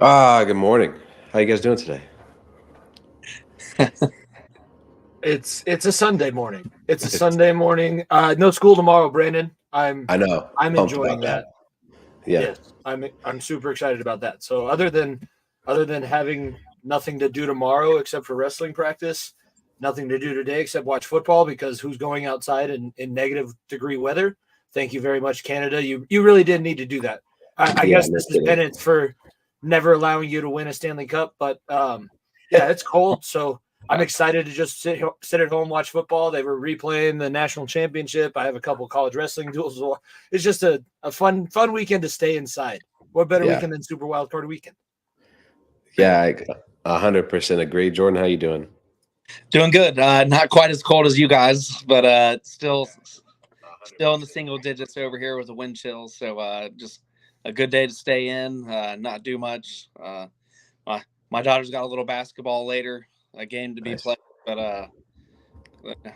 Good morning. How you guys doing today? It's a Sunday morning. It's a It's, Sunday morning. No school tomorrow, Brandon. I know. I'm Pumped enjoying about that. that. Yeah. Yes, I'm super excited about that. So other than having nothing to do tomorrow except for wrestling practice, nothing to do today except watch football because who's going outside in negative degree weather? Thank you very much, Canada. You really did need to do that. I Yeah, guess no this is kidding. penance for never allowing you to win a Stanley Cup, but yeah, it's cold, so I'm excited to just sit at home, watch football. They were replaying the national championship. I have a couple college wrestling duels. It's just a fun weekend to stay inside. What better Yeah. weekend than Super Wildcard weekend? Yeah, 100% agree. Jordan, how you doing? Doing good. Not quite as cold as you guys, but still in the single digits over here with the wind chill. So just a good day to stay in, not do much. My daughter's got a little basketball later, a game to be Nice. played, but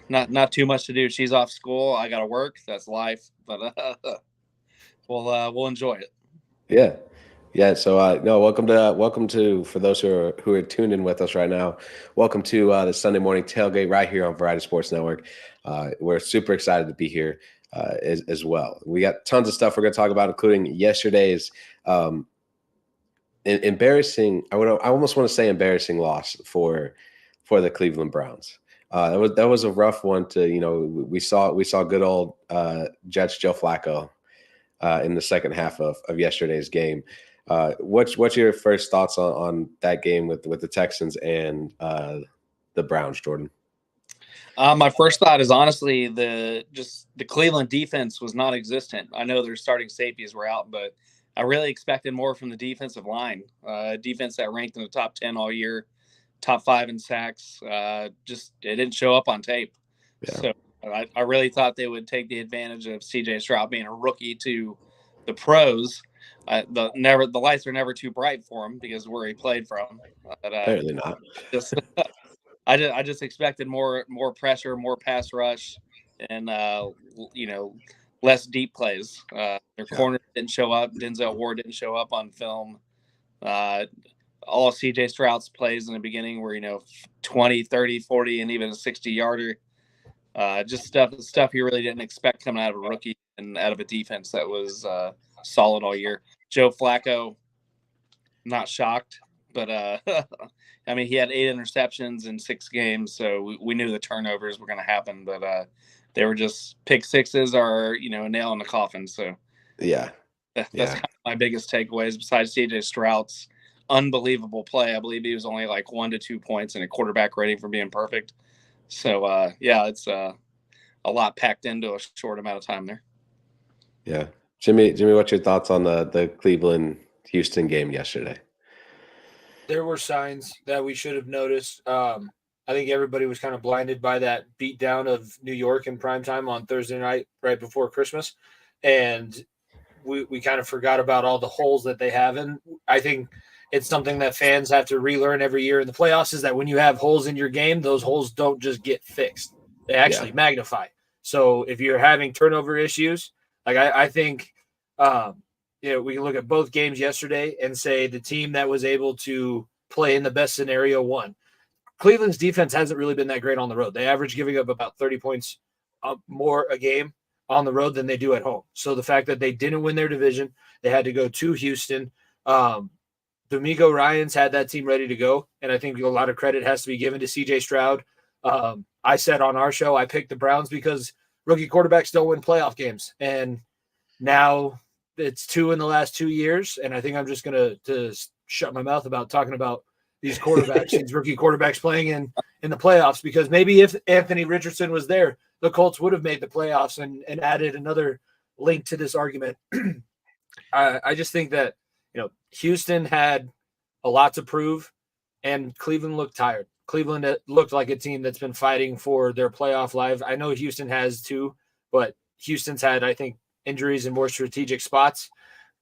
not too much to do. She's off school. I got to work. That's life, but we'll enjoy it. Yeah. Yeah, so no, welcome to for those who are tuned in with us right now. Welcome to the Sunday Morning Tailgate right here on Variety Sports Network. We're super excited to be here as well. We got tons of stuff we're going to talk about, including yesterday's embarrassing. I almost want to say embarrassing loss for the Cleveland Browns. That was a rough one to we saw good old Jets Joe Flacco in the second half of yesterday's game. What's your first thoughts on that game with the Texans and the Browns, Jordan? My first thought is honestly the Cleveland defense was non-existent. I know their starting safeties were out, but I really expected more from the defensive line. Defense that ranked in the top 10 all year, top 5 in sacks. Just it didn't show up on tape. Yeah. So I really thought they would take the advantage of C.J. Stroud being a rookie to the pros. The lights are never too bright for him because where he played from. But, Apparently not. just I just expected more pressure, more pass rush, and less deep plays. Their Yeah. corner didn't show up. Denzel Ward didn't show up on film. Uh, all CJ Stroud's plays in the beginning were 20, 30, 40, and even a 60-yarder. Just stuff you really didn't expect coming out of a rookie and out of a defense that was solid all year. Joe Flacco, not shocked, but I mean, he had 8 interceptions in 6 games, so we knew the turnovers were going to happen, but they were just pick sixes or a nail in the coffin. So Yeah. that's Yeah. kind of my biggest takeaways. Besides CJ Stroud's unbelievable play, I believe he was only like 1 to 2 points in a quarterback rating for being perfect. So yeah, it's a lot packed into a short amount of time there. Yeah. Jimmy, what's your thoughts on the Cleveland Houston game yesterday? There were signs that we should have noticed. I think everybody was kind of blinded by that beatdown of New York in prime time on Thursday night, right before Christmas, and we kind of forgot about all the holes that they have. And I think it's something that fans have to relearn every year in the playoffs is that when you have holes in your game, those holes don't just get fixed; they actually magnify. So if you're having turnover issues, like I think we can look at both games yesterday and say the team that was able to play in the best scenario won. Cleveland's defense hasn't really been that great on the road. They average giving up about 30 points more a game on the road than they do at home. So the fact that they didn't win their division, they had to go to Houston. D'Amico Ryans had that team ready to go, and I think a lot of credit has to be given to C.J. Stroud. I said on our show I picked the Browns because rookie quarterbacks don't win playoff games, and now it's 2 in the last 2 years, and I think I'm just gonna to shut my mouth about talking about these quarterbacks, these rookie quarterbacks playing in the playoffs, because maybe if Anthony Richardson was there, the Colts would have made the playoffs and added another link to this argument. I just think that Houston had a lot to prove, and Cleveland looked tired. Cleveland looked like a team that's been fighting for their playoff life. I know Houston has too, but Houston's had, I think, injuries in more strategic spots.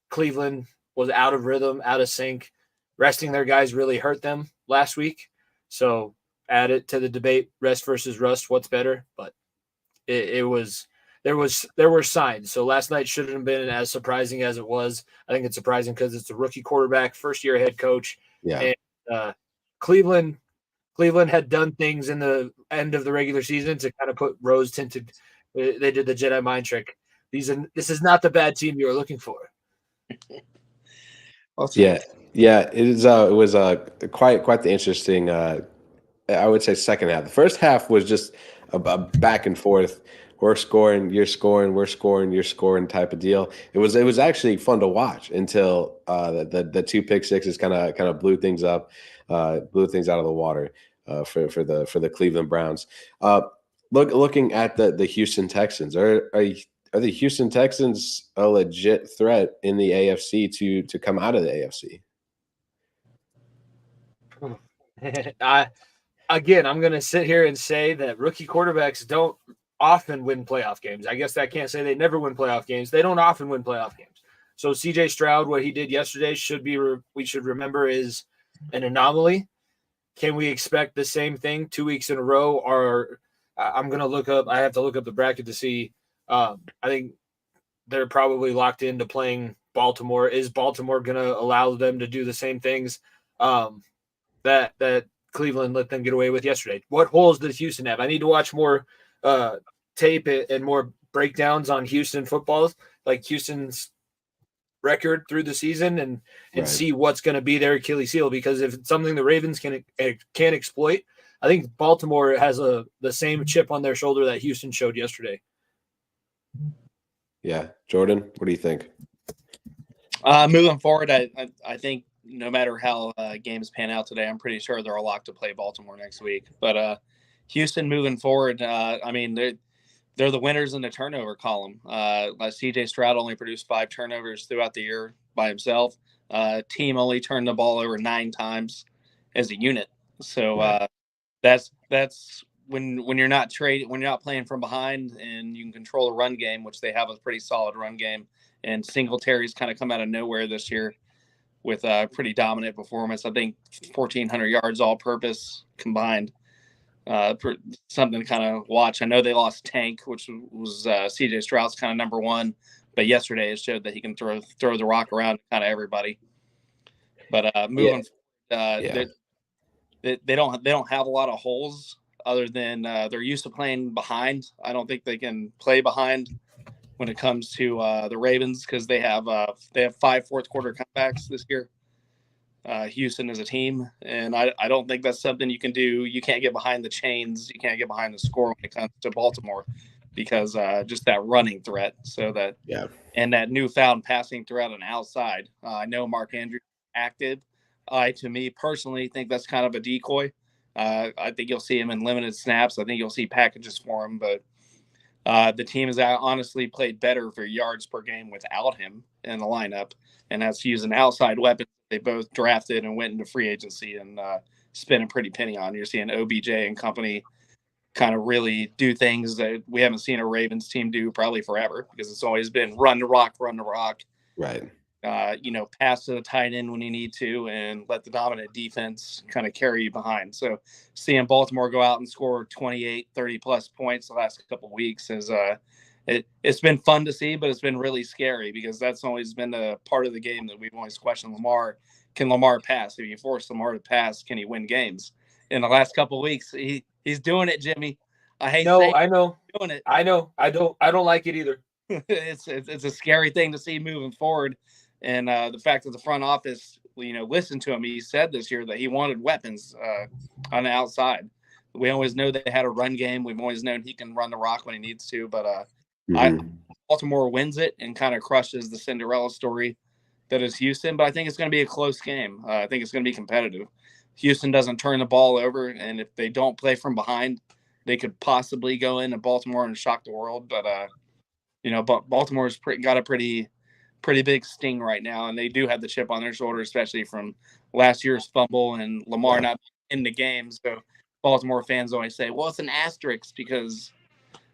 Cleveland was out of rhythm, out of sync. Resting their guys really hurt them last week. So add it to the debate, rest versus rust, what's better? But it was there were signs. So last night shouldn't have been as surprising as it was. I think it's surprising because it's a rookie quarterback, first year head coach, and Cleveland had done things in the end of the regular season to kind of put rose tinted. They did the Jedi mind trick. This is not the bad team you were looking for. Yeah, it is. It was quite the interesting. I would say second half. The first half was just a back and forth. We're scoring, you're scoring, we're scoring, you're scoring type of deal. It was actually fun to watch until the two pick sixes kind of blew things up, blew things out of the water for the Cleveland Browns. Looking at the Houston Texans, are the Houston Texans a legit threat in the AFC to come out of the AFC? Again, I'm going to sit here and say that rookie quarterbacks don't often win playoff games. I guess I can't say they never win playoff games. They don't often win playoff games. So CJ Stroud, what he did yesterday we should remember is an anomaly. Can we expect the same thing 2 weeks in a row? Or I'm going to look up, I have to look up the bracket to see. I think they're probably locked into playing Baltimore. Is Baltimore going to allow them to do the same things that Cleveland let them get away with yesterday? What holes does Houston have? I need to watch more tape and more breakdowns on Houston football, like Houston's record through the season, and see what's going to be their Achilles heel. Because if it's something the Ravens can exploit, I think Baltimore has the same chip on their shoulder that Houston showed yesterday. Yeah, Jordan, what do you think? Moving forward, I think no matter how games pan out today, I'm pretty sure they're a lock to play Baltimore next week. But Houston moving forward, I mean, they're the winners in the turnover column. CJ Stroud only produced 5 turnovers throughout the year by himself. Team only turned the ball over 9 times as a unit. So that's when you're not playing from behind and you can control a run game, which they have a pretty solid run game. And Singletary's kind of come out of nowhere this year with a pretty dominant performance. I think 1,400 yards all-purpose combined. Something to kind of watch. I know they lost Tank, which was CJ Stroud's kind of number one, but yesterday it showed that he can throw the rock around kind of everybody. But moving, they don't have a lot of holes other than they're used to playing behind. I don't think they can play behind when it comes to the Ravens because they have 5 fourth quarter comebacks this year. Houston as a team, and I don't think that's something you can do. You can't get behind the chains. You can't get behind the score when it comes to Baltimore because just that running threat. So that and that newfound passing threat on the outside. I know Mark Andrews active. I, to me personally, think that's kind of a decoy. I think you'll see him in limited snaps. I think you'll see packages for him, but the team has honestly played better for yards per game without him in the lineup, and that's using outside weapons they both drafted and went into free agency and spent a pretty penny on. You're seeing OBJ and company kind of really do things that we haven't seen a Ravens team do probably forever because it's always been run to rock. Right. Pass to the tight end when you need to and let the dominant defense kind of carry you behind. So seeing Baltimore go out and score 28, 30-plus points the last couple of weeks is it's been fun to see, but it's been really scary because that's always been a part of the game that we've always questioned Lamar. Can Lamar pass? If you force Lamar to pass, can he win games? In the last couple of weeks, he's doing it, Jimmy. I know. Doing it. I know. I don't like it either. It's a scary thing to see moving forward. And the fact that the front office, listened to him, he said this year that he wanted weapons on the outside. We always know they had a run game. We've always known he can run the rock when he needs to. But Baltimore wins it and kind of crushes the Cinderella story that is Houston. But I think it's going to be a close game. I think it's going to be competitive. Houston doesn't turn the ball over, and if they don't play from behind, they could possibly go into Baltimore and shock the world. But Baltimore's got a pretty big sting right now, and they do have the chip on their shoulder, especially from last year's fumble and Lamar not in the game. So Baltimore fans always say, well, it's an asterisk because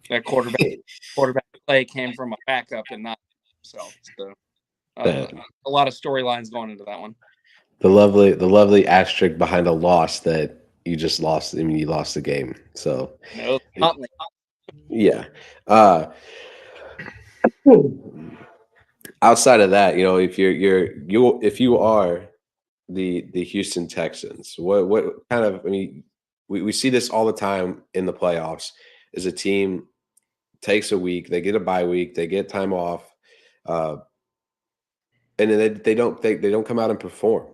that quarterback play came from a backup and not himself. So a lot of storylines going into that one. The lovely asterisk behind a loss that you just lost. I mean, you lost the game. So no, yeah. Outside of that, if if you are the Houston Texans, what kind of, I mean, we see this all the time in the playoffs. Is a team takes a week, they get a bye week, they get time off, uh, and then they don't come out and perform.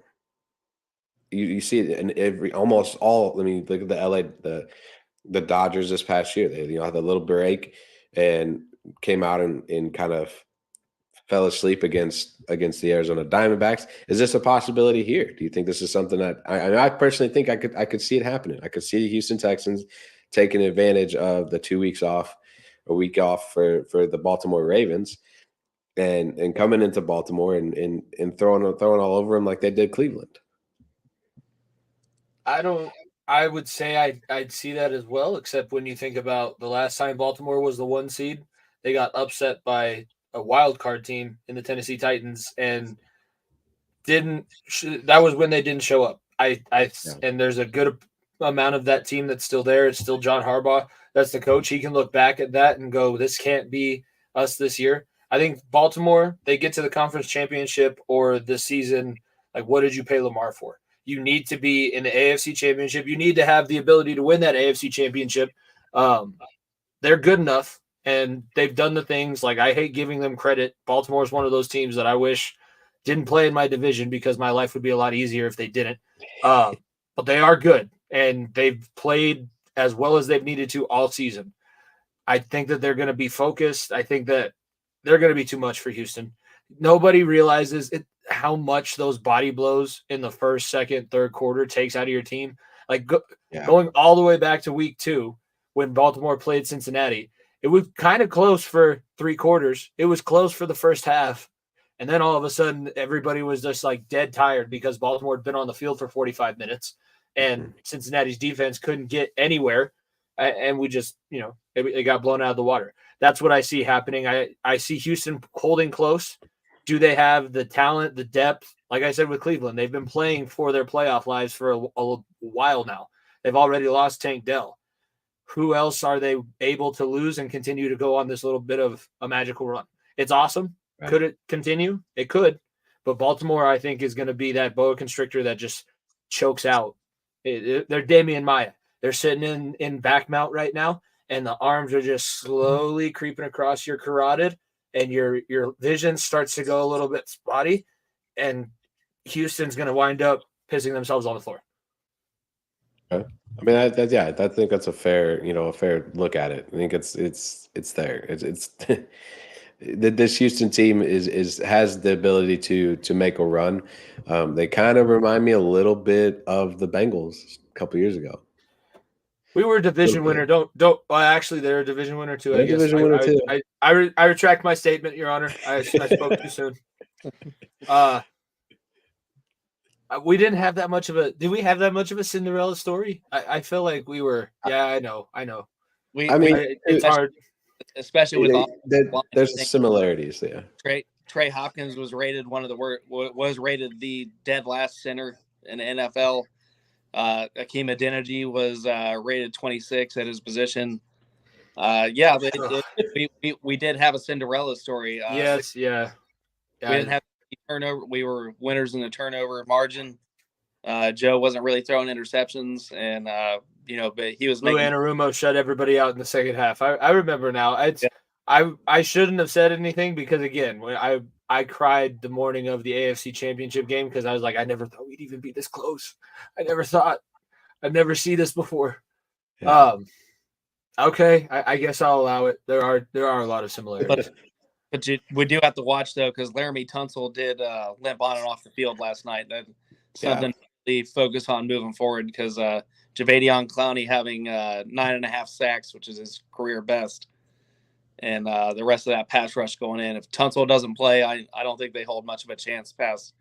You see it in almost all. I mean, look at the LA the Dodgers this past year. They had a little break and came out and kind of fell asleep against the Arizona Diamondbacks. Is this a possibility here? Do you think this is something that I personally think I could see it happening? I could see the Houston Texans taking advantage of the 2 weeks off, a week off for the Baltimore Ravens, and coming into Baltimore and throwing all over them like they did Cleveland. I would say I'd see that as well, except when you think about the last time Baltimore was the 1 seed, they got upset by a wild card team in the Tennessee Titans and that was when they didn't show up. And there's a good amount of that team that's still there. It's still John Harbaugh. That's the coach. He can look back at that and go, this can't be us this year. I think Baltimore, they get to the conference championship or this season. Like, what did you pay Lamar for? You need to be in the AFC championship. You need to have the ability to win that AFC championship. They're good enough and they've done the things. Like, I hate giving them credit. Baltimore is one of those teams that I wish didn't play in my division because my life would be a lot easier if they didn't. But they are good and they've played as well as they've needed to all season. I think that they're going to be focused. I think that they're going to be too much for Houston. Nobody realizes how much those body blows in the first, second, third quarter takes out of your team. Like going all the way back to week 2 when Baltimore played Cincinnati, it was kind of close for 3 quarters. It was close for the first half. And then all of a sudden, everybody was just like dead tired because Baltimore had been on the field for 45 minutes and Cincinnati's defense couldn't get anywhere. And we just, it got blown out of the water. That's what I see happening. I see Houston holding close. Do they have the talent, the depth? Like I said with Cleveland, they've been playing for their playoff lives for a while now. They've already lost Tank Dell. Who else are they able to lose and continue to go on this little bit of a magical run? It's awesome. Right. Could it continue? It could. But Baltimore, I think, is going to be that boa constrictor that just chokes out. They're Damian Maya. They're sitting in back mount right now, and the arms are just slowly creeping across your carotid, and your vision starts to go a little bit spotty, and Houston's going to wind up pissing themselves on the floor. Okay. I mean, I think that's a fair look at it. I think it's there. It's this Houston team has the ability to make a run. They kind of remind me a little bit of the Bengals a couple years ago. We were a division winner. Don't. Well, actually, they're a division winner too. I guess. Division winner too. I retract my statement, Your Honor. I spoke too soon. We didn't have that much of a. Did we have that much of a Cinderella story? I feel like we were. Yeah, I know. It's hard, especially with all. There's similarities there. Trey Hopkins was rated rated the dead last center in the NFL. Akeem Adeniji was rated 26 at his position. We did have a Cinderella story. Yes, yeah. We didn't have turnover. We were winners in the turnover margin. Joe wasn't really throwing interceptions, and but he was. Lou Anarumo shut everybody out in the second half. I remember now. I shouldn't have said anything because again, when I cried the morning of the AFC Championship game because I was like, I never thought we'd even be this close. I'd never see this before. Yeah. Okay, I guess I'll allow it. There are a lot of similarities. But we do have to watch though, because Laramie Tunsil did limp on and off the field last night. That's something to really focus on moving forward because Jadeveon Clowney having 9.5 sacks, which is his career best. And the rest of that pass rush going in. If Tunsil doesn't play, I don't think they hold much of a chance past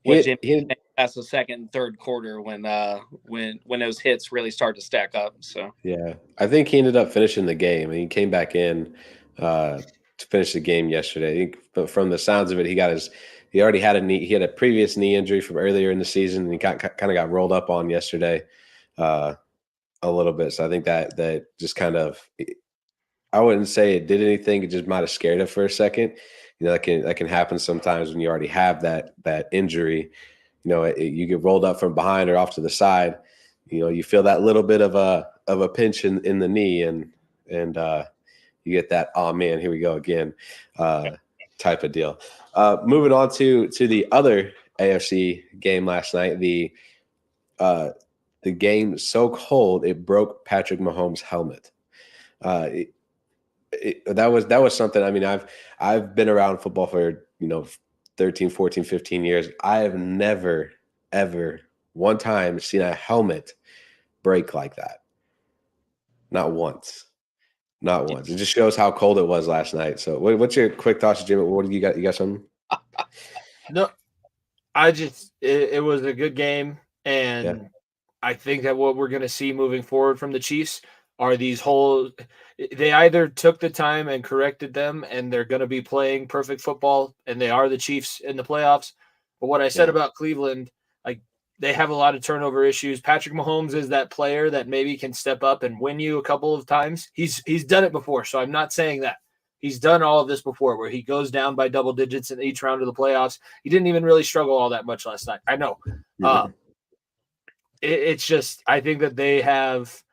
the second and third quarter when those hits really start to stack up. So yeah, I think he ended up finishing the game, and he came back in to finish the game yesterday. I think, but from the sounds of it, he already had he had a previous knee injury from earlier in the season, and he kind of got rolled up on yesterday a little bit. So I think that just kind of. I wouldn't say it did anything. It just might have scared it for a second. That can happen sometimes when you already have that injury. You get rolled up from behind or off to the side. You feel that little bit of a pinch in the knee, and you get that, oh man, here we go again, type of deal. Moving on to the other AFC game last night, the game so cold it broke Patrick Mahomes' helmet. That was something. I mean, I've been around football for 13, 14, 15 years. I have never ever one time seen a helmet break like that. Not once. Not once. It just shows how cold it was last night. So, what's your quick thoughts, Jim? What do you got? You got something? No, it was a good game, and I think that what we're going to see moving forward from the Chiefs are they either took the time and corrected them, and they're going to be playing perfect football, and they are the Chiefs in the playoffs. But what I said about Cleveland, like, they have a lot of turnover issues. Patrick Mahomes is that player that maybe can step up and win you a couple of times. He's done it before, so I'm not saying that. He's done all of this before, where he goes down by double digits in each round of the playoffs. He didn't even really struggle all that much last night. I know. It's just, I think that if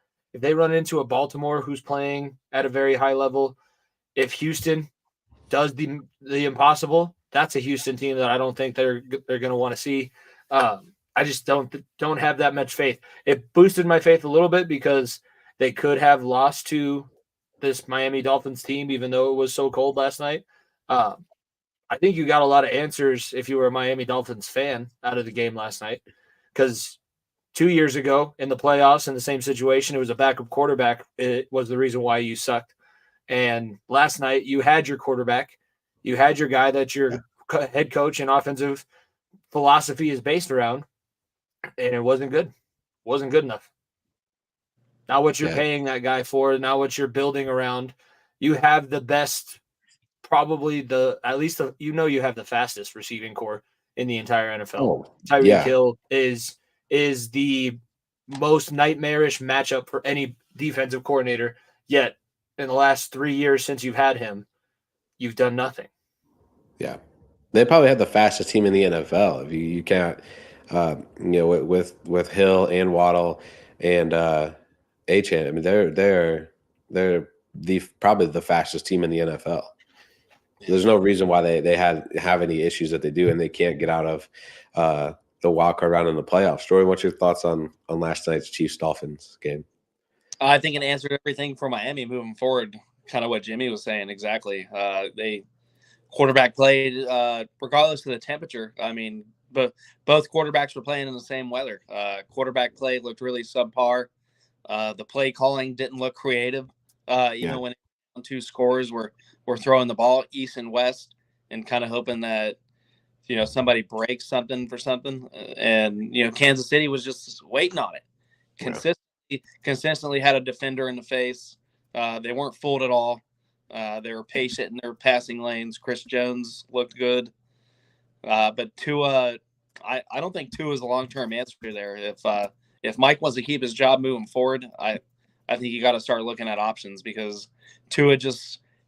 they run into a Baltimore who's playing at a very high level, if Houston does the impossible, that's a Houston team that I don't think they're going to want to see. I just don't have that much faith. It boosted my faith a little bit because they could have lost to this Miami Dolphins team, even though it was so cold last night. I think you got a lot of answers if you were a Miami Dolphins fan out of the game last night, because 2 years ago in the playoffs in the same situation, it was a backup quarterback. It was the reason why you sucked. And last night you had your quarterback, you had your guy that your head coach and offensive philosophy is based around, and it wasn't good. Wasn't good enough. Not what you're paying that guy for, not what you're building around. You have the best, probably you have the fastest receiving core in the entire NFL. Tyreek Hill is the most nightmarish matchup for any defensive coordinator. Yet in the last 3 years since you've had him, you've done nothing. Yeah, they probably have the fastest team in the NFL. If you can't, with Hill and Waddle and Achane, I mean they're probably the fastest team in the NFL. There's no reason why they have any issues that they do, and they can't get out of the wild card round in the playoffs. Jory, what's your thoughts on last night's Chiefs-Dolphins game? I think it answered everything for Miami moving forward. Kind of what Jimmy was saying exactly. They quarterback played regardless of the temperature. I mean, but both quarterbacks were playing in the same weather. Quarterback play looked really subpar. The play calling didn't look creative. Even when two scores were throwing the ball east and west and kind of hoping that somebody breaks something for something. And Kansas City was just waiting on it. Consistently had a defender in the face. They weren't fooled at all. They were patient in their passing lanes. Chris Jones looked good. But Tua, I don't think Tua is the long-term answer there. If Mike wants to keep his job moving forward, I think you got to start looking at options, because Tua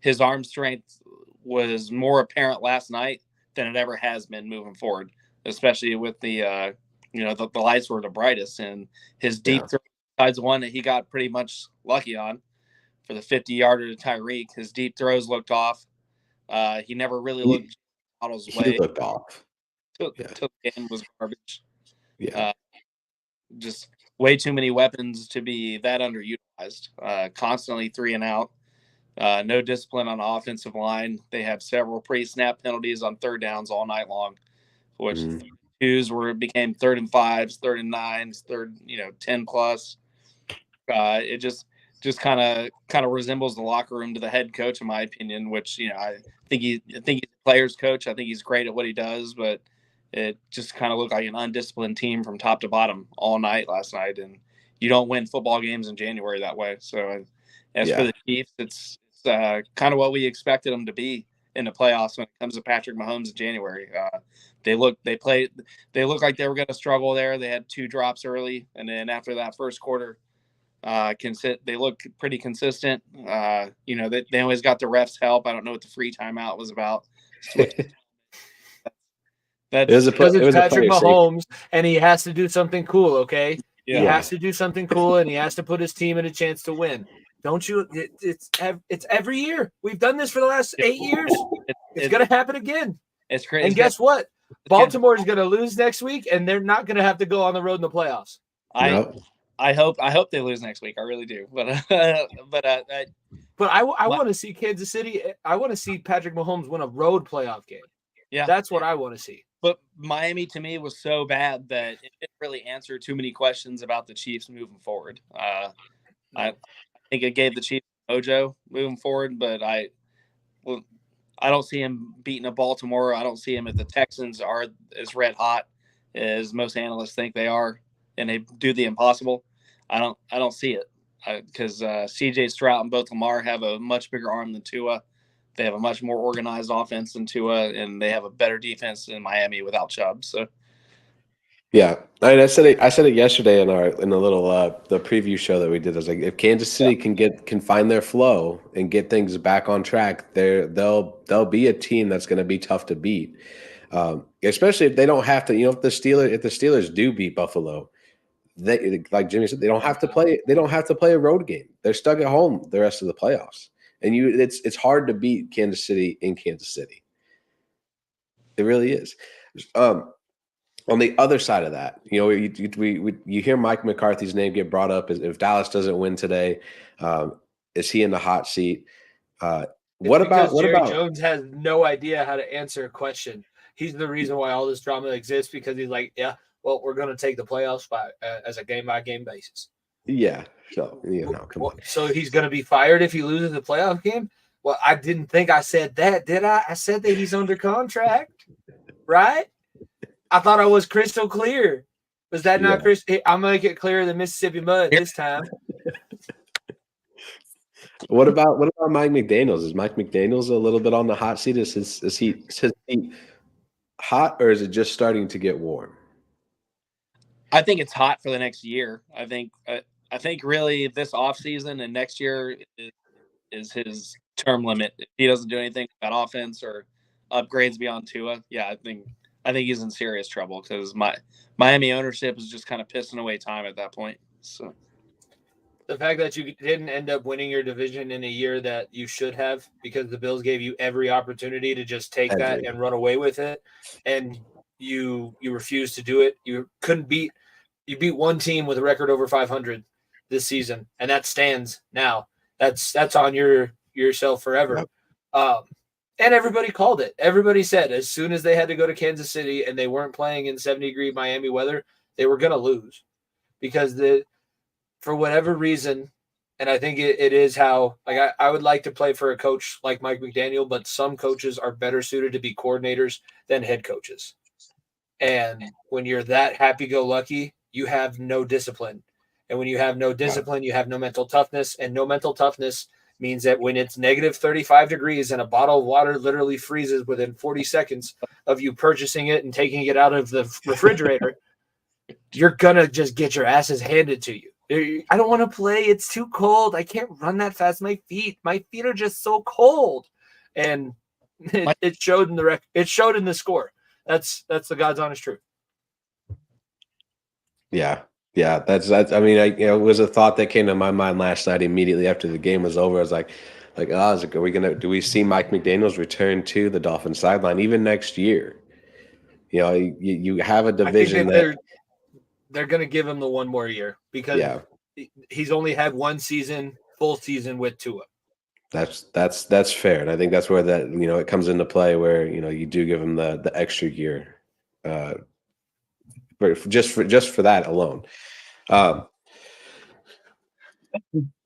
his arm strength was more apparent last night than it ever has been moving forward, especially with the lights were the brightest, and his deep throw, besides one that he got pretty much lucky on for the 50-yarder to Tyreek, his deep throws looked off. He never really looked out of his way. He looked off. Till the game was garbage. Yeah. Just way too many weapons to be that underutilized. Constantly 3 and out. No discipline on the offensive line. They had several pre-snap penalties on third downs all night long, which twos became 3rd and 5s, 3rd and 9s, 10 plus. It just kind of resembles the locker room to the head coach, in my opinion. Which I think he's a player's coach. I think he's great at what he does, but it just kind of looked like an undisciplined team from top to bottom all night last night. And you don't win football games in January that way. So as for the Chiefs, it's kind of what we expected them to be in the playoffs when it comes to Patrick Mahomes in January. They look like they were going to struggle there. They had 2 drops early, and then after that first quarter, They look pretty consistent. They always got the refs' help. I don't know what the free timeout was about. Because it's Patrick Mahomes, safety. and he has to do something cool, okay? Yeah. He has to do something cool, and he has to put his team in a chance to win. Don't you? It's every year. We've done this for the last 8 years. It's going to happen again. It's crazy. And guess what? Baltimore is going to lose next week, and they're not going to have to go on the road in the playoffs. I hope they lose next week. I really do. But I want to see Kansas City. I want to see Patrick Mahomes win a road playoff game. Yeah, that's what I want to see. But Miami, to me, was so bad that it didn't really answer too many questions about the Chiefs moving forward. I think it gave the Chiefs mojo moving forward, but I don't see him beating a Baltimore. I don't see him if the Texans are as red hot as most analysts think they are, and they do the impossible. I don't see it because CJ Stroud and both Lamar have a much bigger arm than Tua. They have a much more organized offense than Tua, and they have a better defense than Miami without Chubb. So, yeah, I said it yesterday in the little the preview show that we did. I was like, if Kansas City can find their flow and get things back on track, they'll be a team that's going to be tough to beat. Especially if they don't have to. If the Steelers do beat Buffalo, they, like Jimmy said, they don't have to play. They don't have to play a road game. They're stuck at home the rest of the playoffs. And it's hard to beat Kansas City in Kansas City. It really is. On the other side of that, you hear Mike McCarthy's name get brought up. If Dallas doesn't win today, is he in the hot seat? What about Jerry Jones has no idea how to answer a question. He's the reason why all this drama exists, because he's like, yeah, well, we're going to take the playoffs as a game-by-game basis. Yeah. So, come on. So he's going to be fired if he loses the playoff game? Well, I didn't think I said that, did I? I said that he's under contract, right? I thought I was crystal clear. Was that not crystal? I'm going to make it clearer than Mississippi mud this time. What about Mike McDaniels? Is Mike McDaniels a little bit on the hot seat? Is his seat hot, or is it just starting to get warm? I think it's hot for the next year. I think really this offseason and next year is his term limit. If he doesn't do anything with that offense or upgrades beyond Tua, I think he's in serious trouble, because Miami ownership is just kind of pissing away time at that point. So the fact that you didn't end up winning your division in a year that you should have, because the Bills gave you every opportunity to just take that and run away with it, and you refused to do it. You beat one team with a record over 500 this season, and that stands now. That's on yourself forever. And everybody called it. Everybody said as soon as they had to go to Kansas City and they weren't playing in 70-degree Miami weather, they were going to lose, because for whatever reason, and I think it is how, like, I would like to play for a coach like Mike McDaniel, but some coaches are better suited to be coordinators than head coaches. And when you're that happy-go-lucky, you have no discipline. And when you have no discipline, you have no mental toughness. And no mental toughness means that when it's negative 35 degrees and a bottle of water literally freezes within 40 seconds of you purchasing it and taking it out of the refrigerator, you're going to just get your asses handed to you. I don't want to play. It's too cold. I can't run that fast. My feet are just so cold. And it showed in it showed in the score. That's the God's honest truth. Yeah. That's. I mean, it was a thought that came to my mind last night immediately after the game was over. I was like, do we see Mike McDaniels return to the Dolphins sideline even next year? You have a division that they're going to give him the one more year, because he's only had one full season with Tua. That's fair, and I think that's where that it comes into play, where you do give him the extra year, just for that alone.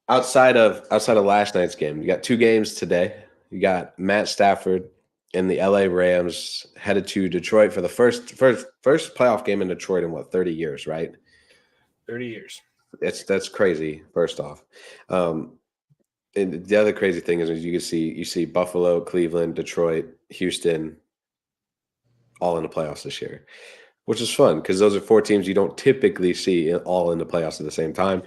Outside of last night's game, you got two games today. You got Matt Stafford and the LA Rams headed to Detroit for the first playoff game in Detroit in 30 years, right? 30 years. That's crazy. First off, and the other crazy thing is you see Buffalo, Cleveland, Detroit, Houston, all in the playoffs this year, which is fun because those are four teams you don't typically see all in the playoffs at the same time.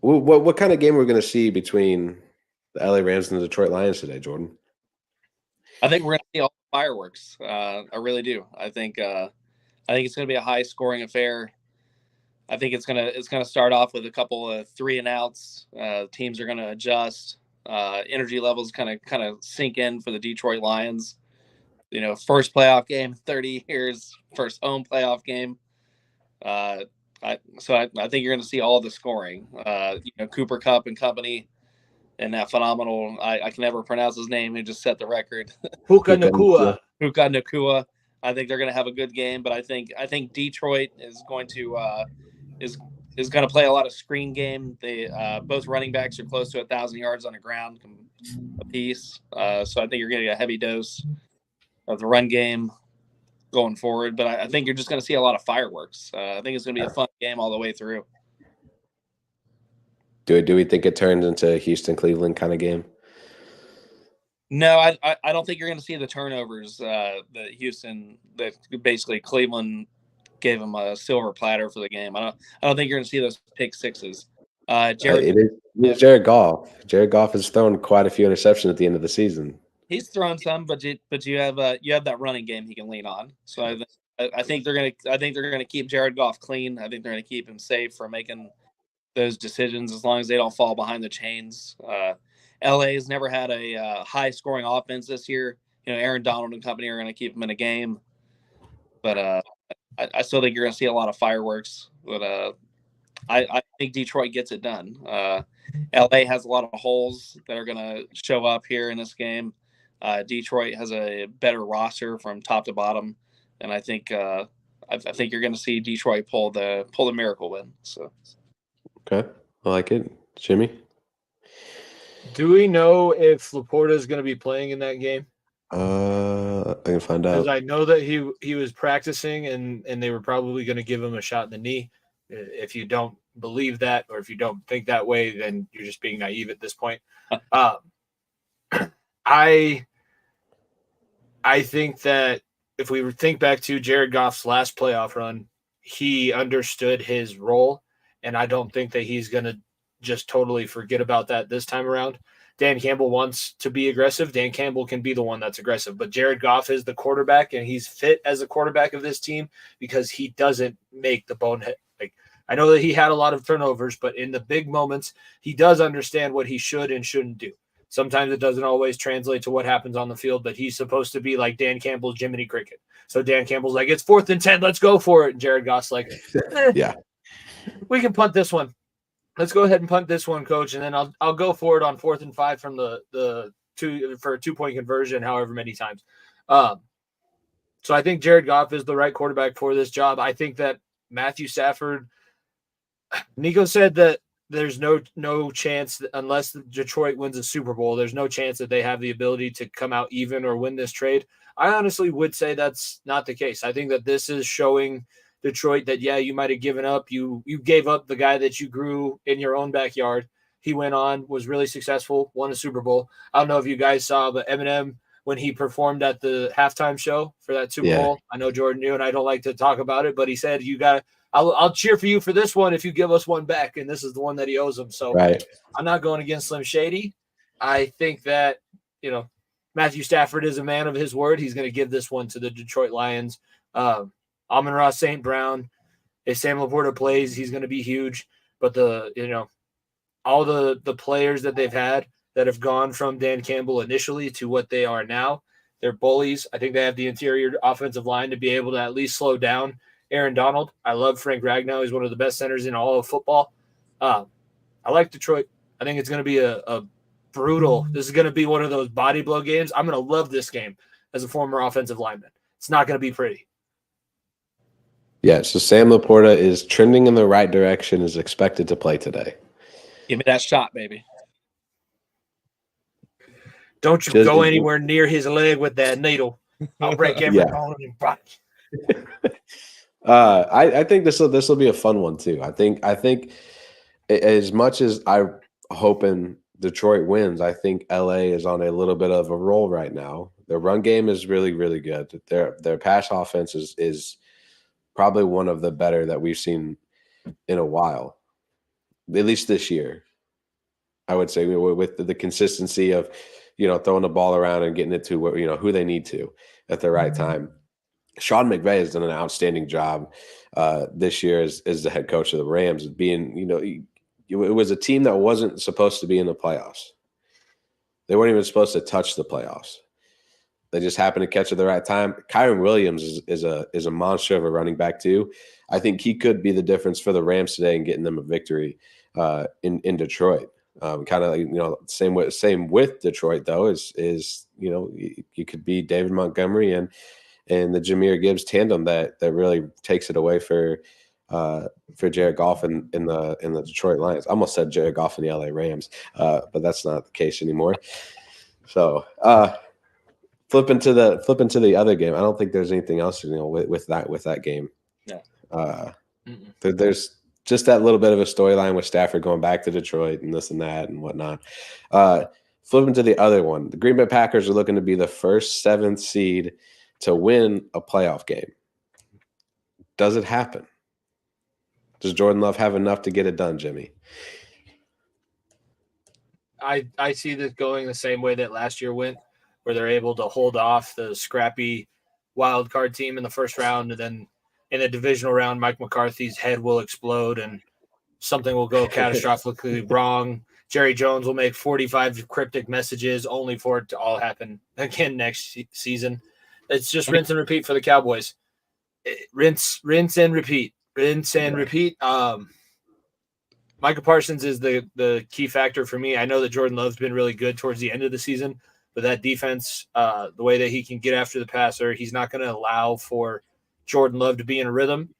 What kind of game we're going to see between the LA Rams and the Detroit Lions today, Jordan? I think we're going to see all the fireworks. I really do. I think it's going to be a high scoring affair. I think it's gonna start off with a couple of 3 and outs. Teams are going to adjust. Energy levels kind of sink in for the Detroit Lions. First playoff game in 30 years, first home playoff game. I think you're going to see all the scoring. Cooper Kupp and company, and that phenomenal, I can never pronounce his name, who just set the record. Puka Nakua. Puka Nakua. I think they're going to have a good game, but I think Detroit is going to is going to play a lot of screen game. They both running backs are close to 1,000 yards on the ground apiece. So I think you're getting a heavy dose of the run game going forward. But I think you're just going to see a lot of fireworks. I think it's going to be a fun game all the way through. Do we think it turns into a Houston-Cleveland kind of game? No, I don't think you're going to see the turnovers that basically Cleveland gave them a silver platter for the game. I don't think you're going to see those pick sixes. It's Jared Goff. Jared Goff has thrown quite a few interceptions at the end of the season. He's thrown some, but you have that running game he can lean on. So I think they're gonna keep Jared Goff clean. I think they're gonna keep him safe from making those decisions as long as they don't fall behind the chains. LA has never had a high scoring offense this year. Aaron Donald and company are going to keep them in a game, but I still think you're going to see a lot of fireworks. But I think Detroit gets it done. LA has a lot of holes that are going to show up here in this game. Detroit has a better roster from top to bottom, and I think you're going to see Detroit pull the miracle win. So. Okay, I like it. Jimmy? Do we know if Laporta is going to be playing in that game? I can find out. Because I know that he was practicing, and they were probably going to give him a shot in the knee. If you don't believe that, or if you don't think that way, then you're just being naive at this point. I think that if we think back to Jared Goff's last playoff run, he understood his role, and I don't think that he's going to just totally forget about that this time around. Dan Campbell wants to be aggressive. Dan Campbell can be the one that's aggressive, but Jared Goff is the quarterback, and he's fit as a quarterback of this team because he doesn't make the bonehead. I know that he had a lot of turnovers, but in the big moments, he does understand what he should and shouldn't do. Sometimes it doesn't always translate to what happens on the field, but he's supposed to be like Dan Campbell's Jiminy Cricket. So Dan Campbell's like, it's 4th and 10, let's go for it. And Jared Goff's like, yeah, we can punt this one. Let's go ahead and punt this one, coach, and then I'll go for it on 4th and 5 from the 2-point conversion, however many times. So I think Jared Goff is the right quarterback for this job. I think that Matthew Stafford, Nico said that there's no chance that unless Detroit wins a Super Bowl, there's no chance that they have the ability to come out even or win this trade. I honestly would say that's not the case. I think that this is showing Detroit that, yeah, you might have given up. You gave up the guy that you grew in your own backyard. He went on, was really successful, won a Super Bowl. I don't know if you guys saw, but Eminem, when he performed at the halftime show for that Super Bowl, I know, Jordan, you and I don't like to talk about it, but he said, I'll cheer for you for this one if you give us one back, and this is the one that he owes him. So right. I'm not going against Slim Shady. I think that, Matthew Stafford is a man of his word. He's going to give this one to the Detroit Lions. Amon-Ra St. Brown, if Sam Laporta plays, he's going to be huge. But all the players that they've had that have gone from Dan Campbell initially to what they are now, they're bullies. I think they have the interior offensive line to be able to at least slow down Aaron Donald. I love Frank Ragnow. He's one of the best centers in all of football. I like Detroit. I think it's going to be a brutal. This is going to be one of those body blow games. I'm going to love this game as a former offensive lineman. It's not going to be pretty. Yeah, so Sam Laporta is trending in the right direction, is expected to play today. Give me that shot, baby. Don't you go anywhere near his leg with that needle. I'll break every bone in your body. I think this will be a fun one too. I think as much as I'm hoping Detroit wins, I think LA is on a little bit of a roll right now. Their run game is really, really good. Their pass offense is probably one of the better that we've seen in a while. at least this year. I would say with the consistency of, throwing the ball around and getting it to who they need to at the right time. Sean McVay has done an outstanding job this year as the head coach of the Rams, being, it was a team that wasn't supposed to be in the playoffs. They weren't even supposed to touch the playoffs. They just happened to catch it at the right time. Kyron Williams is a monster of a running back too. I think he could be the difference for the Rams today and getting them a victory in Detroit. Kind of same with Detroit though is you could be David Montgomery and the Jahmyr Gibbs tandem that really takes it away for Jared Goff and in the Detroit Lions. I almost said Jared Goff and the LA Rams, but that's not the case anymore. So flipping to the other game, I don't think there's anything else with that game. Yeah. There's just that little bit of a storyline with Stafford going back to Detroit and this and that and whatnot. Flipping to the other one, the Green Bay Packers are looking to be the first 7th seed to win a playoff game. Does it happen? Does Jordan Love have enough to get it done, Jimmy? I see this going the same way that last year went, where they're able to hold off the scrappy wild card team in the first round, and then in the divisional round, Mike McCarthy's head will explode and something will go catastrophically wrong. Jerry Jones will make 45 cryptic messages only for it to all happen again next season. It's just rinse and repeat for the Cowboys. Rinse and repeat. Rinse and repeat. Micah Parsons is the key factor for me. I know that Jordan Love's been really good towards the end of the season, but that defense, the way that he can get after the passer, he's not going to allow for Jordan Love to be in a rhythm.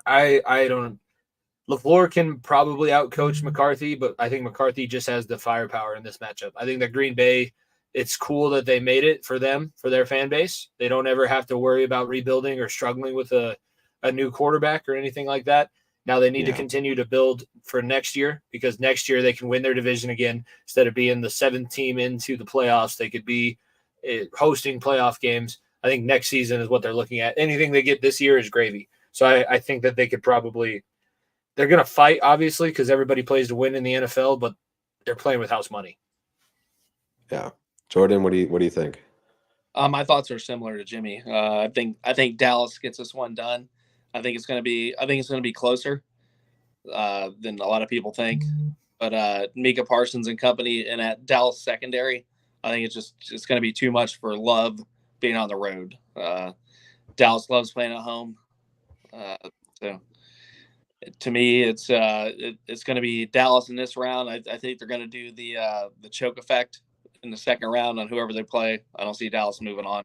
I don't – LaFleur can probably outcoach McCarthy, but I think McCarthy just has the firepower in this matchup. I think that Green Bay – it's cool that they made it for them, for their fan base. They don't ever have to worry about rebuilding or struggling with a new quarterback or anything like that. Now they need to continue to build for next year, because next year they can win their division again. Instead of being the 7th team into the playoffs, they could be hosting playoff games. I think next season is what they're looking at. Anything they get this year is gravy. So I think that they could probably – they're going to fight, obviously, because everybody plays to win in the NFL, but they're playing with house money. Yeah. Jordan, what do you think? My thoughts are similar to Jimmy. I think Dallas gets this one done. I think it's going to be closer than a lot of people think. But Micah Parsons and company and at Dallas secondary, I think it's going to be too much for Love being on the road. Dallas loves playing at home. So to me, it's going to be Dallas in this round. I think they're going to do the choke effect in the second round on whoever they play. I don't see Dallas moving on.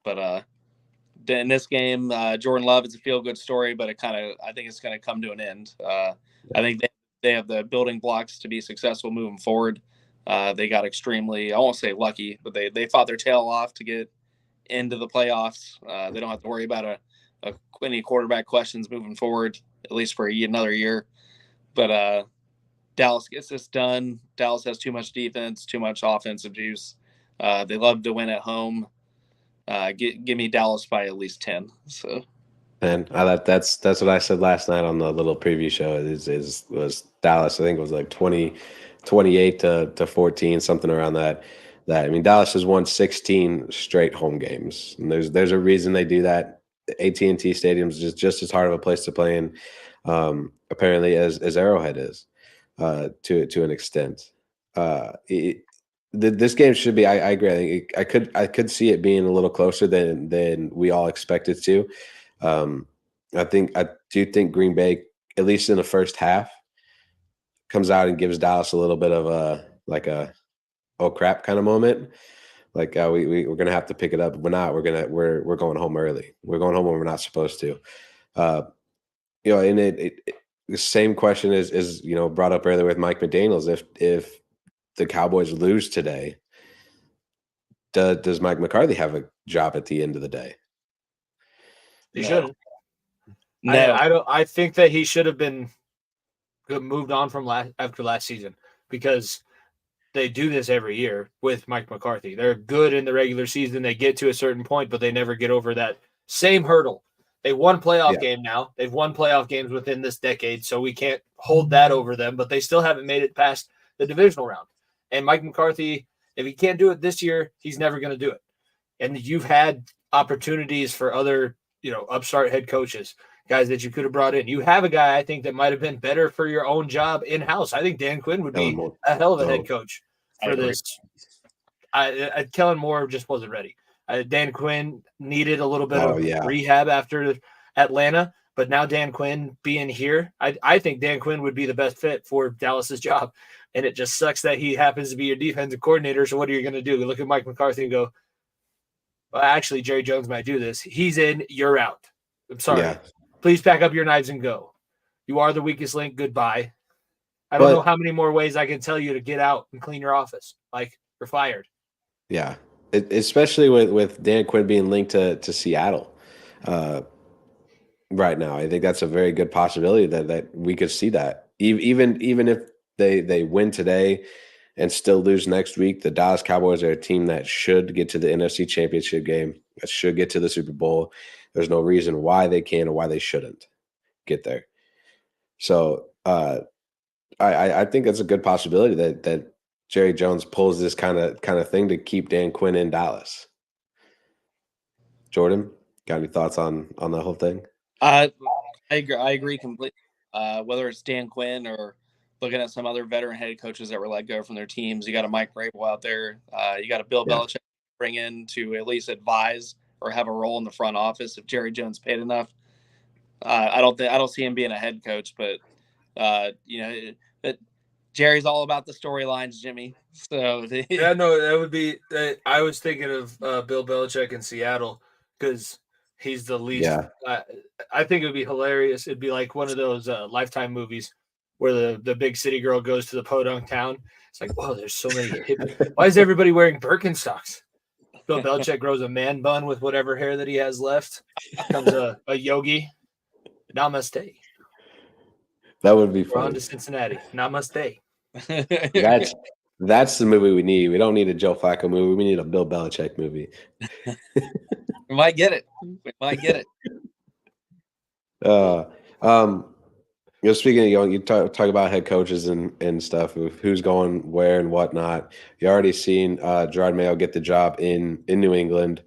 But in this game, Jordan Love is a feel-good story, but I think it's going to come to an end. I think they have the building blocks to be successful moving forward. They got extremely, I won't say lucky, but they fought their tail off to get into the playoffs. They don't have to worry about any quarterback questions moving forward, at least for another year. But Dallas gets this done. Dallas has too much defense, too much offensive juice. They love to win at home. Give me Dallas by at least 10. So, and that's what I said last night on the little preview show. Was Dallas? I think it was like 28 to 14, something around that. I mean, Dallas has won 16 straight home games, and there's a reason they do that. The AT&T Stadium is just as hard of a place to play in, apparently, as Arrowhead is. To an extent, this game should be. I agree. I could see it being a little closer than we all expected to. I do think Green Bay, at least in the first half, comes out and gives Dallas a little bit of a oh crap kind of moment. Like we're gonna have to pick it up. If we're not. We're going home early. We're going home when we're not supposed to. And the same question is brought up earlier with Mike McDaniels. If the Cowboys lose today, does Mike McCarthy have a job at the end of the day? He shouldn't. No. I think that he should have been moved on from after last season, because they do this every year with Mike McCarthy. They're good in the regular season. They get to a certain point, but they never get over that same hurdle They won playoff Yeah. game now. They've won playoff games within this decade, so we can't hold that over them, but they still haven't made it past the divisional round. And Mike McCarthy, if he can't do it this year, he's never going to do it. And you've had opportunities for other, upstart head coaches, guys that you could have brought in. You have a guy, I think, that might have been better for your own job in-house. I think Dan Quinn would be a hell of a head coach for this. Kellen Moore just wasn't ready. Dan Quinn needed a little bit of rehab after Atlanta, but now Dan Quinn being here, I think Dan Quinn would be the best fit for Dallas's job. And it just sucks that he happens to be your defensive coordinator. So what are you going to do? Look at Mike McCarthy and go, well, actually, Jerry Jones might do this. He's in, you're out. I'm sorry. Yeah. Please pack up your knives and go. You are the weakest link. Goodbye. I don't know how many more ways I can tell you to get out and clean your office. Like, you're fired. Yeah. Especially with Dan Quinn being linked to Seattle right now. I think that's a very good possibility that we could see that. Even if they win today and still lose next week, the Dallas Cowboys are a team that should get to the NFC Championship game, that should get to the Super Bowl. There's no reason why they can or why they shouldn't get there. So I think that's a good possibility that Jerry Jones pulls this kind of thing to keep Dan Quinn in Dallas. Jordan, got any thoughts on the whole thing? I agree completely. Whether it's Dan Quinn or looking at some other veteran head coaches that were let go from their teams, you got a Mike Vrabel out there. You got a Bill Belichick bring in to at least advise or have a role in the front office if Jerry Jones paid enough. I don't see him being a head coach, but Jerry's all about the storylines, Jimmy. So yeah, no, that would be. I was thinking of Bill Belichick in Seattle because he's the least. Yeah. I think it would be hilarious. It'd be like one of those Lifetime movies where the big city girl goes to the podunk town. It's like, whoa, there's so many hippies. Why is everybody wearing Birkenstocks? Bill Belichick grows a man bun with whatever hair that he has left. Becomes a yogi. Namaste. That would be fun. We're on to Cincinnati. Namaste. That's the movie we need. We don't need a Joe Flacco movie. We need a Bill Belichick movie. We might get it. Speaking of, you talk about head coaches and stuff, who's going where and whatnot. You already seen Gerard Mayo get the job in New England.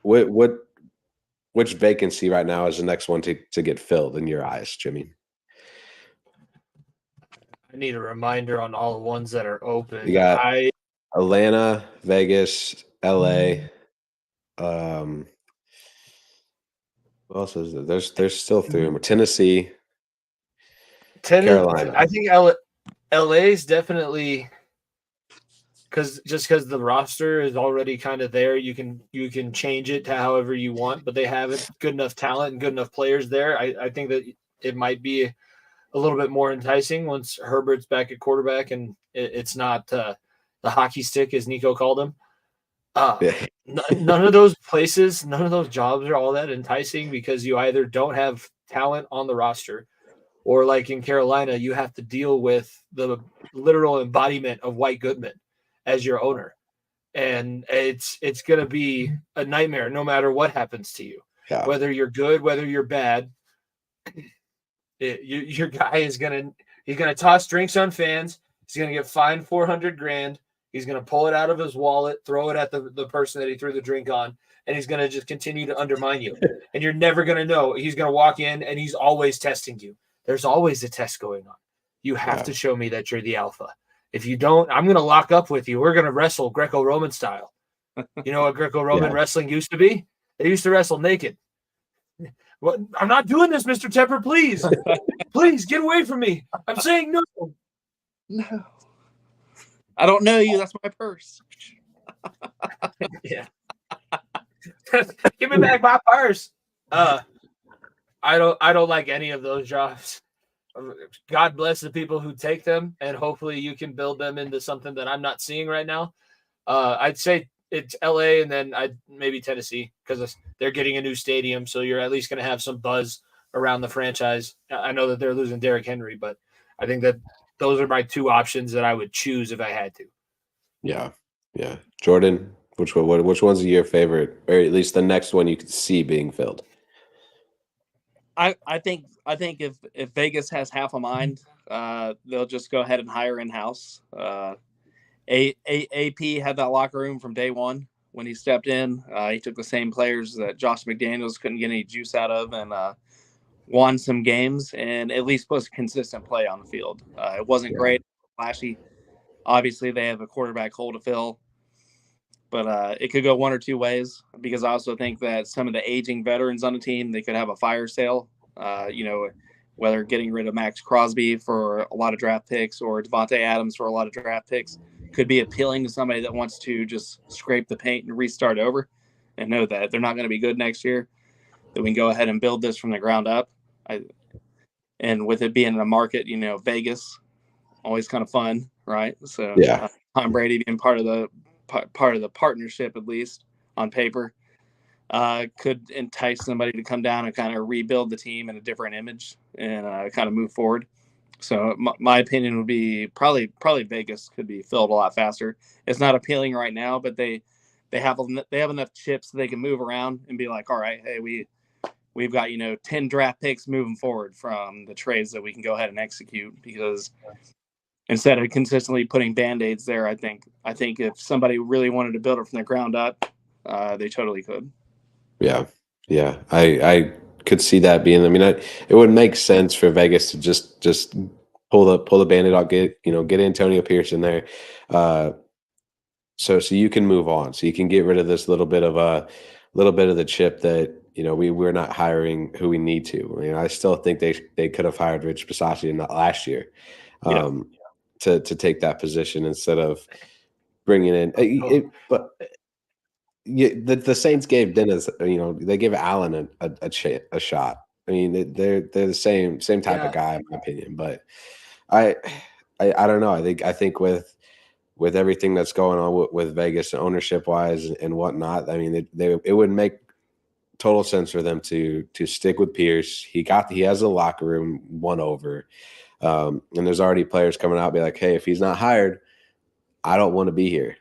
Which vacancy right now is the next one to get filled in your eyes, Jimmy? I need a reminder on all the ones that are open. You got Atlanta, Vegas, LA. What else is there? There's still 3 more. Tennessee, Carolina. I think LA is definitely because the roster is already kind of there. You can change it to however you want, but they have good enough talent and good enough players there. I think that it might be a little bit more enticing once Herbert's back at quarterback and it's not the hockey stick, as Nico called him. None of those places, none of those jobs are all that enticing because you either don't have talent on the roster or like in Carolina, you have to deal with the literal embodiment of White Goodman as your owner. And it's going to be a nightmare no matter what happens to you, whether you're good, whether you're bad. Your guy is going to toss drinks on fans. He's going to get fined $400,000. He's going to pull it out of his wallet, throw it at the person that he threw the drink on, and he's going to just continue to undermine you. And you're never going to know. He's going to walk in, and he's always testing you. There's always a test going on. You have to show me that you're the alpha. If you don't, I'm going to lock up with you. We're going to wrestle Greco-Roman style. You know what Greco-Roman wrestling used to be? They used to wrestle naked. What? I'm not doing this, Mr. Tepper. Please. Please, get away from me. I'm saying no. No. I don't know you. That's my purse. Yeah. Give me back my purse. I don't like any of those jobs. God bless the people who take them, and hopefully you can build them into something that I'm not seeing right now. I'd say it's LA and then maybe Tennessee because they're getting a new stadium, so you're at least going to have some buzz around the franchise. I know that they're losing Derrick Henry, but I think that those are my 2 options that I would choose if I had to. Yeah. Jordan, which one's your favorite, or at least the next one you could see being filled? I think if Vegas has half a mind, they'll just go ahead and hire in-house. AP had that locker room from day one when he stepped in. He took the same players that Josh McDaniels couldn't get any juice out of, and won some games and at least put consistent play on the field. It wasn't great, flashy. Obviously, they have a quarterback hole to fill, but it could go one or two ways, because I also think that some of the aging veterans on the team, they could have a fire sale. Whether getting rid of Max Crosby for a lot of draft picks or Devontae Adams for a lot of draft picks could be appealing to somebody that wants to just scrape the paint and restart over and know that they're not going to be good next year, that we can go ahead and build this from the ground up. And with it being in a market, Vegas, always kind of fun, right? So Tom Brady being part of the partnership, at least on paper, could entice somebody to come down and kind of rebuild the team in a different image and kind of move forward. So my opinion would be probably Vegas could be filled a lot faster. It's not appealing right now, but they have enough chips that they can move around and be like, all right, hey, we've got 10 draft picks moving forward from the trades that we can go ahead and execute, because instead of consistently putting band-aids there, I think if somebody really wanted to build it from the ground up, they totally could. Yeah. I could see that being. I mean, it would make sense for Vegas to just pull the Band-Aid out, get Antonio Pierce in there, so you can move on, so you can get rid of this little bit of the chip that we're not hiring who we need to. I still think they could have hired Rich Bisaccia in that last year, to take that position instead of bringing in it, but. Yeah, the Saints gave Dennis, they gave Allen a shot. I mean, they're the same type of guy, in my opinion. But I don't know. I think with everything that's going on with Vegas, ownership wise and whatnot, I mean, it would make total sense for them to stick with Pierce. He has a locker room won over, and there's already players coming out be like, hey, if he's not hired, I don't want to be here.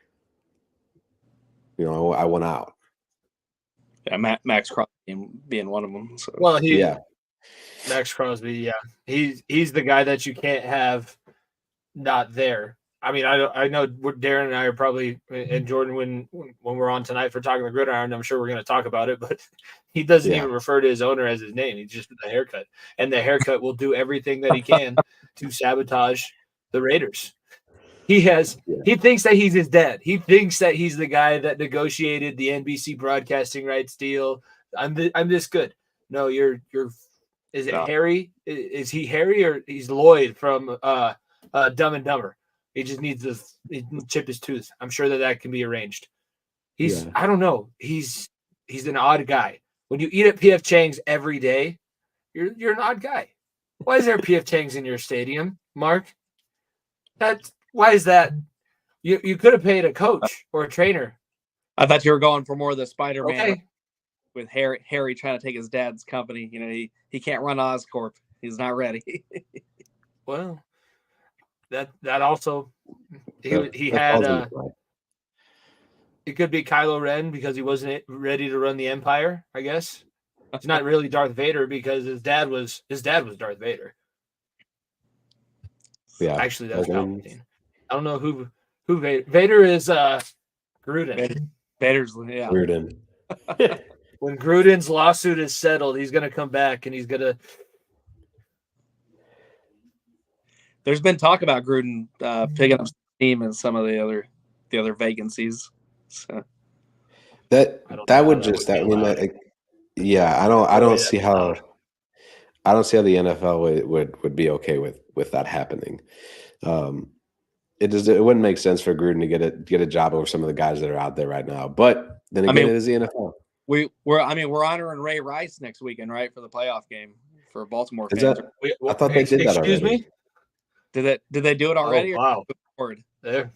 I want out. Yeah, Max Crosby being one of them. So. Well, Max Crosby, he's the guy that you can't have not there. I mean, I know Darren and I are probably, and Jordan, when we're on tonight for Talking the Gridiron, I'm sure we're going to talk about it, but he doesn't even refer to his owner as his name. He's just the haircut, and the haircut will do everything that he can to sabotage the Raiders. He thinks that he's his dad. He thinks that he's the guy that negotiated the NBC broadcasting rights deal. I'm this good. No, you're. Is it Harry? Is he Harry, or he's Lloyd from Dumb and Dumber? He just needs to chip his tooth. I'm sure that can be arranged. I don't know. He's an odd guy. When you eat at PF Chang's every day, you're an odd guy. Why is there PF Chang's in your stadium, Mark? Why is that? You could have paid a coach or a trainer. I thought you were going for more of the Spider-Man with Harry trying to take his dad's company. He can't run Oscorp. He's not ready. Well, that also he had it could be Kylo Ren because he wasn't ready to run the Empire, I guess. It's not really Darth Vader because his dad was Darth Vader. Yeah. Actually, that's Palpatine. I don't know who Vader is. Gruden. Vader's Gruden. When Gruden's lawsuit is settled, he's going to come back and he's going to. There's been talk about Gruden picking up steam and some of the other vacancies. So that would just I don't see how the NFL would be okay with that happening. It wouldn't make sense for Gruden to get a job over some of the guys that are out there right now. But then again, it is the NFL. We're honoring Ray Rice next weekend, right, for the playoff game for Baltimore fans. I thought they did that already. Excuse me? Did they do it already? Oh, wow. There.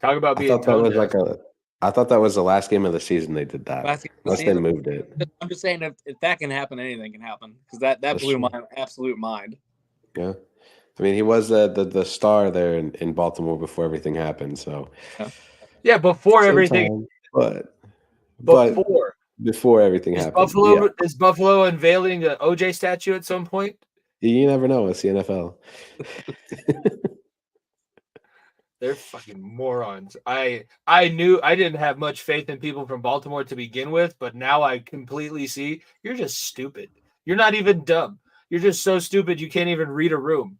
Talk about being I thought that was the last game of the season they did that. Unless they moved it. I'm just saying if that can happen, anything can happen, because that blew my absolute mind. Yeah. I mean, he was the star there in Baltimore before everything happened. So before everything. But before everything happened. Is Buffalo unveiling an OJ statue at some point? You never know. It's the NFL. They're fucking morons. I knew I didn't have much faith in people from Baltimore to begin with, but now I completely see you're just stupid. You're not even dumb. You're just so stupid you can't even read a room.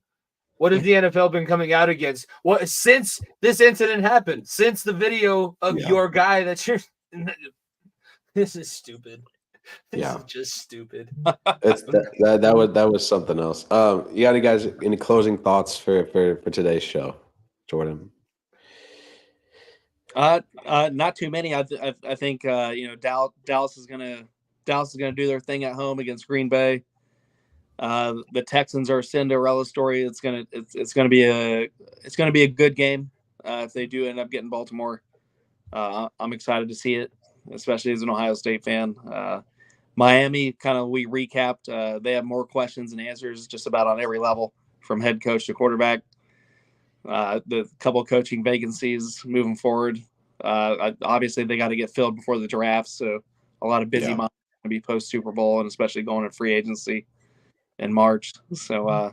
What has the NFL been coming out against? What since this incident happened? Since the video of your guy that you're this is stupid. This is just stupid. That was something else. You got any guys any closing thoughts for today's show, Jordan? Not too many. I think Dallas is gonna do their thing at home against Green Bay. The Texans are a Cinderella story. It's gonna be a good game if they do end up getting Baltimore. I'm excited to see it, especially as an Ohio State fan. Miami, we recapped. They have more questions and answers just about on every level, from head coach to quarterback. The couple coaching vacancies moving forward. Obviously, they got to get filled before the draft, so a lot of busy minds going to be post Super Bowl, and especially going to free agency in March. So,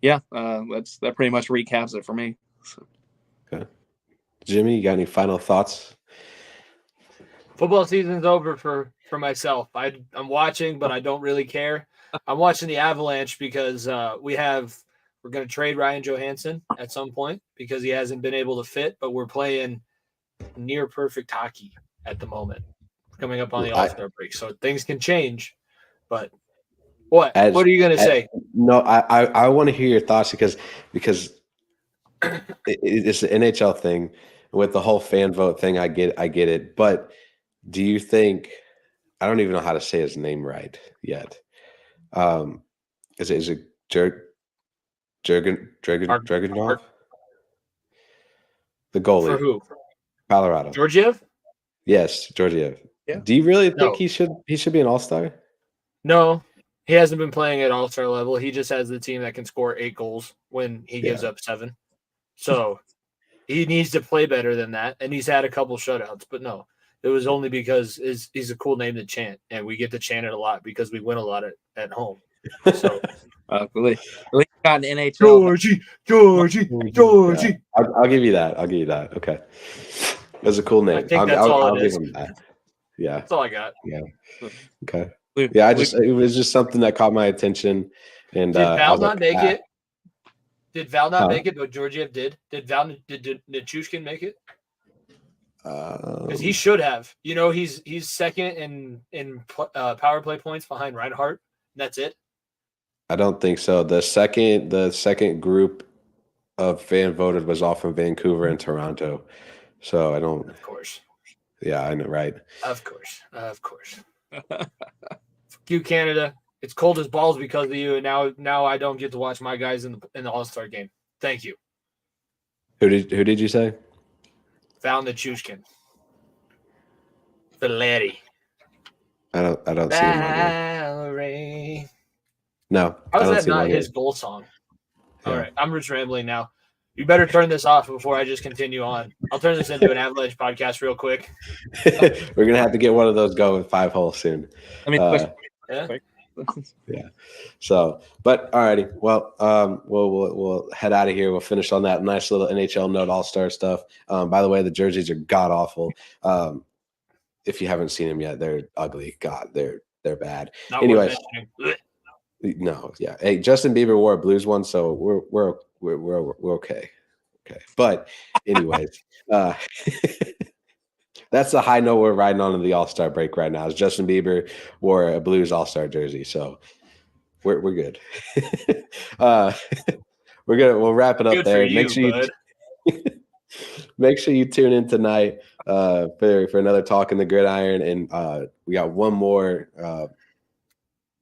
that pretty much recaps it for me. So. Okay, Jimmy, you got any final thoughts? Football season's over for myself. I'm watching, but I don't really care. I'm watching the Avalanche because we're going to trade Ryan Johansson at some point because he hasn't been able to fit, but we're playing near perfect hockey at the moment. Coming up on the All-Star break, so things can change. But what are you going to say? No, I want to hear your thoughts because it's the NHL thing with the whole fan vote thing. I get it, but do you think? I don't even know how to say his name right yet. Is it Dragunov? The goalie for who? Colorado. Georgiev? Yes, Georgiev. Yeah. Do you really think he should be an all-star? No, he hasn't been playing at all-star level. He just has the team that can score 8 goals when he gives up 7. So he needs to play better than that, and he's had a couple shutouts. But no, it was only because he's a cool name to chant, and we get to chant it a lot because we win a lot at home. So at least got an NHL. Georgie. I'll give you that. Okay, that's a cool name. I think I'll give him that. Yeah, that's all I got. Yeah. Okay. Yeah, it was just something that caught my attention. And did Val not make it? Did Val not make it? But Georgiev did. Did Nichushkin make it? Because he should have. He's second in power play points behind Reinhardt. That's it. I don't think so. The second group of fan voted was all from Vancouver and Toronto. So I don't. Of course. Yeah, I know, right? Of course. Fuck you, Canada. It's cold as balls because of you, and now I don't get to watch my guys in the All-Star game. Thank you. Who did you say? Val Nichushkin. Valeri. I don't see him on here. No. How is that not his goal song? Yeah. All right, I'm just rambling now. You better turn this off before I just continue on. I'll turn this into an Avalanche podcast real quick. We're gonna have to get one of those going 5 holes soon. Yeah. So, but alrighty. Well, we'll head out of here. We'll finish on that nice little NHL note, all-star stuff. By the way, the jerseys are god awful. If you haven't seen them yet, they're ugly. God, they're bad. Anyways, no, yeah. Hey, Justin Bieber wore a Blues one, so we're okay. Okay, but anyways, that's the high note we're riding on in the All-Star break right now. Is Justin Bieber wore a Blues All-Star jersey, so we're good. We'll wrap it up good there. Make sure you tune in tonight for another Talk in the Gridiron, and we got one more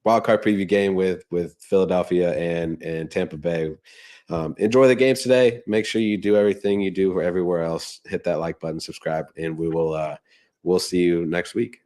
wildcard preview game with Philadelphia and Tampa Bay. Enjoy the games today. Make sure you do everything you do everywhere else. Hit that like button, subscribe, and we'll see you next week.